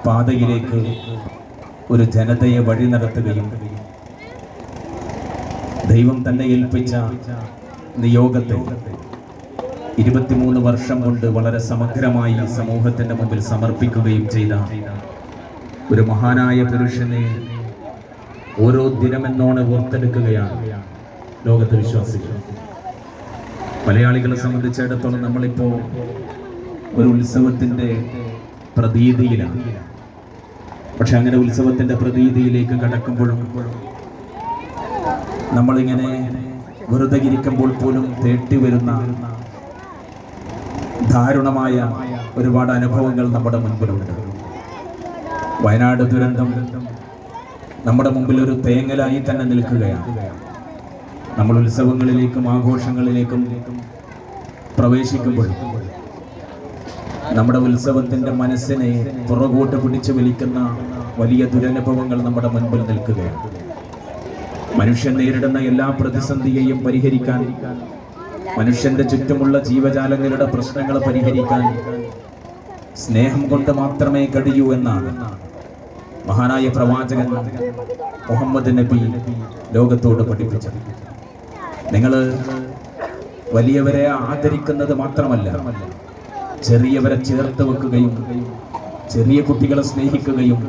പാതയിലേക്ക് ഒരു ജനതയെ വഴി നടത്തുകയും ദൈവം തന്നെ ഏൽപ്പിച്ച നിയോഗത്തെ 23 വർഷം കൊണ്ട് വളരെ സമഗ്രമായി സമൂഹത്തിന്റെ മുമ്പിൽ സമർപ്പിക്കുകയും ചെയ്ത ഒരു മഹാനായ പുരുഷനെ ഓരോ ദിനമെന്നോണം ഓർത്തെടുക്കുകയാണ് ലോകത്തെ വിശ്വാസികൾ. മലയാളികളെ സംബന്ധിച്ചിടത്തോളം നമ്മളിപ്പോ ഒരു ഉത്സവത്തിന്റെ പ്രതീതിയിലാണ്. പക്ഷെ അങ്ങനെ ഉത്സവത്തിന്റെ പ്രതീതിയിലേക്ക് കടക്കുമ്പോഴും നമ്മളിങ്ങനെ വെറുതെ ഇരിക്കുമ്പോൾ പോലും തേട്ടി വരുന്ന ദാരുണമായ ഒരുപാട് അനുഭവങ്ങൾ നമ്മുടെ മുൻപിലുണ്ട്. വയനാട് ദുരന്തം നമ്മുടെ മുമ്പിൽ ഒരു തേങ്ങലായി തന്നെ നിൽക്കുകയാണ്. നമ്മൾ ഉത്സവങ്ങളിലേക്കും ആഘോഷങ്ങളിലേക്കും പ്രവേശിക്കുമ്പോൾ നമ്മുടെ ഉത്സവത്തിന്റെ മനസ്സിനെ പുറകോട്ട് പിടിച്ചു വലിക്കുന്ന വലിയ ദുരനുഭവങ്ങൾ നമ്മുടെ മുൻപിൽ നിൽക്കുകയാണ്. മനുഷ്യൻ നേരിടുന്ന എല്ലാ പ്രതിസന്ധിയെയും പരിഹരിക്കാൻ, മനുഷ്യന്റെ ചുറ്റുമുള്ള ജീവജാലങ്ങളുടെ പ്രശ്നങ്ങൾ പരിഹരിക്കാൻ സ്നേഹം കൊണ്ട് മാത്രമേ കഴിയൂ എന്നാണ് മഹാനായ പ്രവാചകൻ മുഹമ്മദ് നബി ലോകത്തോട് പഠിപ്പിച്ചത്. നിങ്ങൾ വലിയവരെ ആദരിക്കുന്നത് മാത്രമല്ല, ചെറിയവരെ ചേർത്ത് വെക്കുകയും ചെറിയ കുട്ടികളെ സ്നേഹിക്കുകയും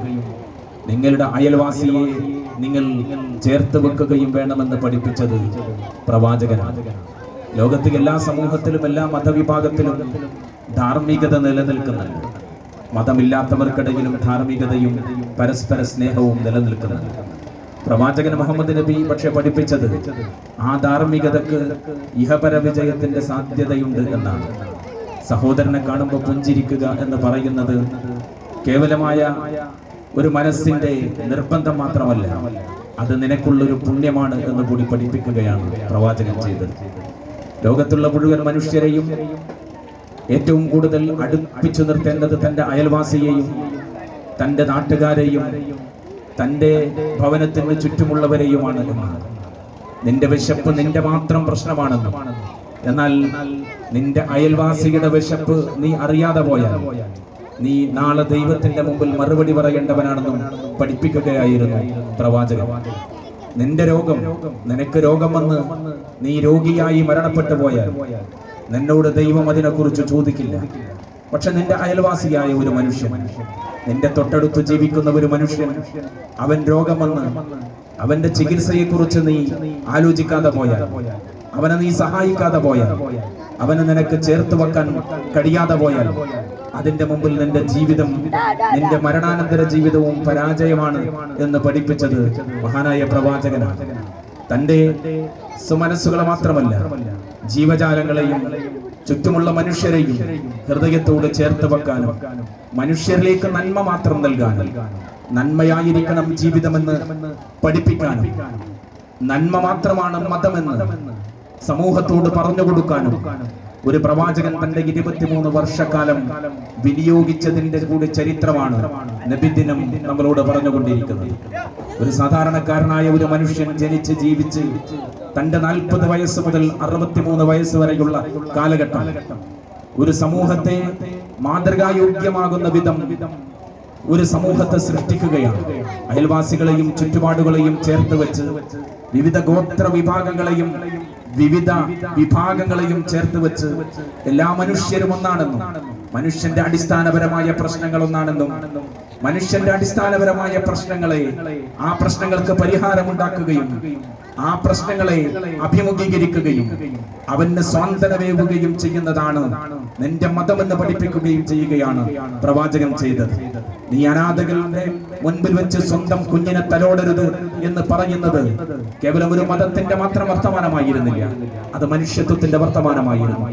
നിങ്ങളുടെ അയൽവാസിയെ നിങ്ങൾ ചേർത്ത് വെക്കുകയും വേണമെന്ന് പഠിപ്പിച്ചത് പ്രവാചകനാണ്. ലോകത്ത് എല്ലാ സമൂഹത്തിലും എല്ലാ മതവിഭാഗത്തിലും ധാർമ്മികത നിലനിൽക്കുന്നുണ്ട്. മതമില്ലാത്തവർക്കിടയിലും ധാർമ്മികതയും പരസ്പര സ്നേഹവും നിലനിൽക്കുന്നുണ്ട്. പ്രവാചകൻ മുഹമ്മദ് നബി പക്ഷെ പഠിപ്പിച്ചത് ആ ധാർമ്മികതക്ക് ഇഹപര വിജയത്തിന്റെ സാധ്യതയുണ്ട് എന്നാണ്. സഹോദരനെ കാണുമ്പോൾ പുഞ്ചിരിക്കുക എന്ന് പറയുന്നത് കേവലമായ ഒരു മനസ്സിന്റെ നിർബന്ധം മാത്രമല്ല, അത് നിനക്കുള്ളൊരു പുണ്യമാണ് എന്ന് കൂടി പഠിപ്പിക്കുകയാണ് പ്രവാചകൻ ചെയ്തത്. ലോകത്തുള്ള മുഴുവൻ മനുഷ്യരെയും ഏറ്റവും കൂടുതൽ അടുപ്പിച്ചു നിർത്തേണ്ടത് തൻ്റെ അയൽവാസിയെയും തൻ്റെ നാട്ടുകാരെയും തൻ്റെ ഭവനത്തിന് ചുറ്റുമുള്ളവരെയുമാണ് എന്നാണ്. നിന്റെ വിശപ്പ് നിന്റെ മാത്രം പ്രശ്നമാണെന്നും, എന്നാൽ നിന്റെ അയൽവാസിയുടെ വിശപ്പ് നീ അറിയാതെ പോയാൽ നീ നാളെ ദൈവത്തിന്റെ മുമ്പിൽ മറുപടി പറയേണ്ടവനാണെന്നും പഠിപ്പിക്കുകയായിരുന്നു പ്രവാചകൻ. നിന്റെ രോഗം, നിനക്ക് രോഗം വന്ന് നീ രോഗിയായി മരണപ്പെട്ടു പോയാൽ നിന്നോട് ദൈവം അതിനെക്കുറിച്ച് ചോദിക്കില്ല. പക്ഷെ നിന്റെ അയൽവാസിയായ ഒരു മനുഷ്യൻ, നിന്റെ തൊട്ടടുത്ത് ജീവിക്കുന്ന ഒരു മനുഷ്യൻ, അവൻ രോഗം വന്ന് അവന്റെ ചികിത്സയെക്കുറിച്ച് നീ ആലോചിക്കാതെ പോയാൽ, അവനെ നീ സഹായിക്കാതെ പോയാൽ, അവനെ നിനക്ക് ചേർത്ത് വെക്കാൻ കഴിയാതെ പോയാൽ, അതിന്റെ മുമ്പിൽ നിന്റെ ജീവിതം, നിന്റെ മരണാനന്തര ജീവിതവും പരാജയമാണ് എന്ന് പഠിപ്പിച്ചത് മഹാനായ പ്രവാചകനാണ്. തന്റെ സുമനസ്സുകളെ മാത്രമല്ല, ജീവജാലങ്ങളെയും ചുറ്റുമുള്ള മനുഷ്യരെയും ഹൃദയത്തോട് ചേർത്ത് വെക്കാനും മനുഷ്യരിലേക്ക് നന്മ മാത്രം നൽകാനും, നന്മയായിരിക്കണം ജീവിതമെന്ന് പഠിപ്പിക്കാനും, നന്മ മാത്രമാണ് മതമെന്ന് സമൂഹത്തോട് പറഞ്ഞു കൊടുക്കാനും ഒരു പ്രവാചകൻ തന്റെ 23 വർഷക്കാലം വിനിയോഗിച്ചതിന്റെ കൂടി ചരിത്രമാണ് നബിദിനം നമ്മളോട് പറഞ്ഞുകൊണ്ടിരിക്കുന്നത്. ഒരു സാധാരണക്കാരനായ ഒരു മനുഷ്യൻ ജനിച്ച് ജീവിച്ച് തന്റെ 40 വയസ്സ് മുതൽ 63 വയസ്സ് വരെയുള്ള കാലഘട്ടം ഒരു സമൂഹത്തെ മാതൃകായോഗ്യമാകുന്ന വിധം ഒരു സമൂഹത്തെ സൃഷ്ടിക്കുകയാണ്. അയൽവാസികളെയും ചുറ്റുപാടുകളെയും ചേർത്ത് വെച്ച് വിവിധ ഗോത്ര വിഭാഗങ്ങളെയും വിവിധ വിഭാഗങ്ങളെയും ചേർത്ത് വെച്ച് എല്ലാ മനുഷ്യരും ഒന്നാണെന്നും, മനുഷ്യന്റെ അടിസ്ഥാനപരമായ പ്രശ്നങ്ങൾ ഒന്നാണെന്നും, മനുഷ്യന്റെ അടിസ്ഥാനപരമായ പ്രശ്നങ്ങളെ, ആ പ്രശ്നങ്ങൾക്ക് പരിഹാരമുണ്ടാക്കുകയും ആ പ്രശ്നങ്ങളെ അഭിമുഖീകരിക്കുകയും അവന് സ്വാതന്ത്ര്യമേകുകയും ചെയ്യുന്നതാണ് നിന്റെ മതമെന്ന് പഠിപ്പിക്കുകയും ചെയ്യുകയാണ് പ്രവാചകൻ ചെയ്തത്. നീ അനാഥകളുടെ മുൻപിൽ വെച്ച് സ്വന്തം കുഞ്ഞിനെ തലോടരുത് എന്ന് പറയുന്നത് കേവലം ഒരു മതത്തിന്റെ മാത്രം വർത്തമാനമായിരുന്നില്ല, അത് മനുഷ്യത്വത്തിന്റെ വർത്തമാനമായിരുന്നു,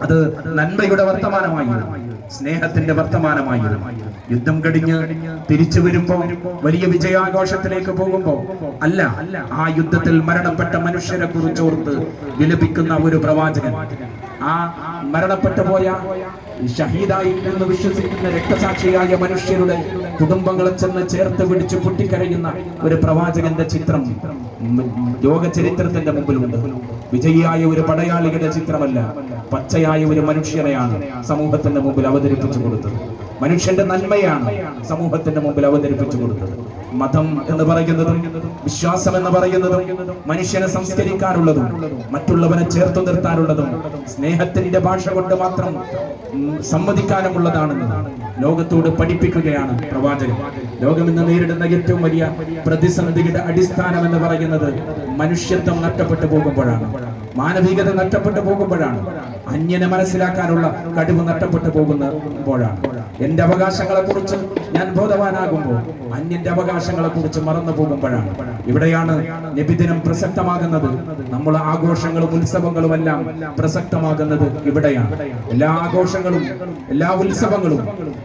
അത് നന്മയുടെ വർത്തമാനമായിരുന്നു, സ്നേഹത്തിന്റെ വർത്തമാനമായിരുന്നു. യുദ്ധം കഴിഞ്ഞ് തിരിച്ചു വരുമ്പോ വലിയ വിജയാഘോഷത്തിലേക്ക് പോകുമ്പോ അല്ല, ആ യുദ്ധത്തിൽ മരണപ്പെട്ട മനുഷ്യരെ കുറിച്ചോർത്ത് വിലപിക്കുന്ന ഒരു പ്രവാചകൻ, ആ മരണപ്പെട്ടു പോയ ഷഹീദായി എന്ന് വിശ്വസിക്കുന്ന രക്തസാക്ഷിയായ മനുഷ്യരുടെ കുടുംബങ്ങളെ ചെന്ന് ചേർത്ത് പിടിച്ച് പൊട്ടിക്കരയുന്ന ഒരു പ്രവാചകന്റെ ചിത്രം ലോക ചരിത്രത്തിന്റെ മുമ്പിലുണ്ട്. വിജയിയായ ഒരു പടയാളിയുടെ ചിത്രമല്ല, പച്ചയായ ഒരു മനുഷ്യനെയാണ് സമൂഹത്തിന്റെ മുമ്പിൽ അവതരിപ്പിച്ചു കൊടുത്തത്. മനുഷ്യന്റെ നന്മയാണ് സമൂഹത്തിന്റെ മുമ്പിൽ അവതരിപ്പിച്ചു കൊടുത്തത്. മതം എന്ന് പറയുന്നതും വിശ്വാസം എന്ന് പറയുന്നതും മനുഷ്യനെ സംസ്കരിക്കാനുള്ളതും മറ്റുള്ളവനെ ചേർത്തു നിർത്താനുള്ളതും സ്നേഹത്തിന്റെ ഭാഷ കൊണ്ട് മാത്രം സമ്മതിക്കാനുമുള്ളതാണെന്ന് ലോകത്തോട് പഠിപ്പിക്കുകയാണ് പ്രവാചകൻ. ലോകം ഇന്ന് നേരിടുന്ന ഏറ്റവും വലിയ പ്രതിസന്ധിയുടെ അടിസ്ഥാനം എന്ന് പറയുന്നത് മനുഷ്യത്വം നഷ്ടപ്പെട്ടു പോകുമ്പോഴാണ്, മാനവികത നഷ്ടപ്പെട്ടു പോകുമ്പോഴാണ്, അന്യനെ മനസ്സിലാക്കാനുള്ള കഴിവ് നഷ്ടപ്പെട്ടു പോകുമ്പോഴാണ്. എന്റെ അവകാശങ്ങളെ കുറിച്ച് ഞാൻ ബോധവാനാകുമ്പോൾ അന്യന്റെ അവകാശങ്ങളെ കുറിച്ച് മറന്നു പോകുമ്പോഴാണ്. ഇവിടെയാണ് നബിദിനം പ്രസക്തമാകുന്നത്. നമ്മളെ ആഘോഷങ്ങളും ഉത്സവങ്ങളും എല്ലാം പ്രസക്തമാകുന്നത് ഇവിടെയാണ്. എല്ലാ ആഘോഷങ്ങളും എല്ലാ ഉത്സവങ്ങളും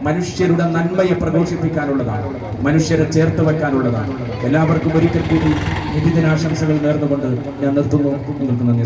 മനുഷ്യരുടെ നന്മയെ പ്രഘോഷിപ്പിക്കാനുള്ളതാണ്, മനുഷ്യരെ ചേർത്ത് വെക്കാനുള്ളതാണ്. എല്ലാവർക്കും ഒരിക്കൽ കൂടി നബിദിനാശംസകൾ നേർന്നുകൊണ്ട് ഞാൻ നിർത്തുന്നു. നിങ്ങൾക്ക് നന്ദി.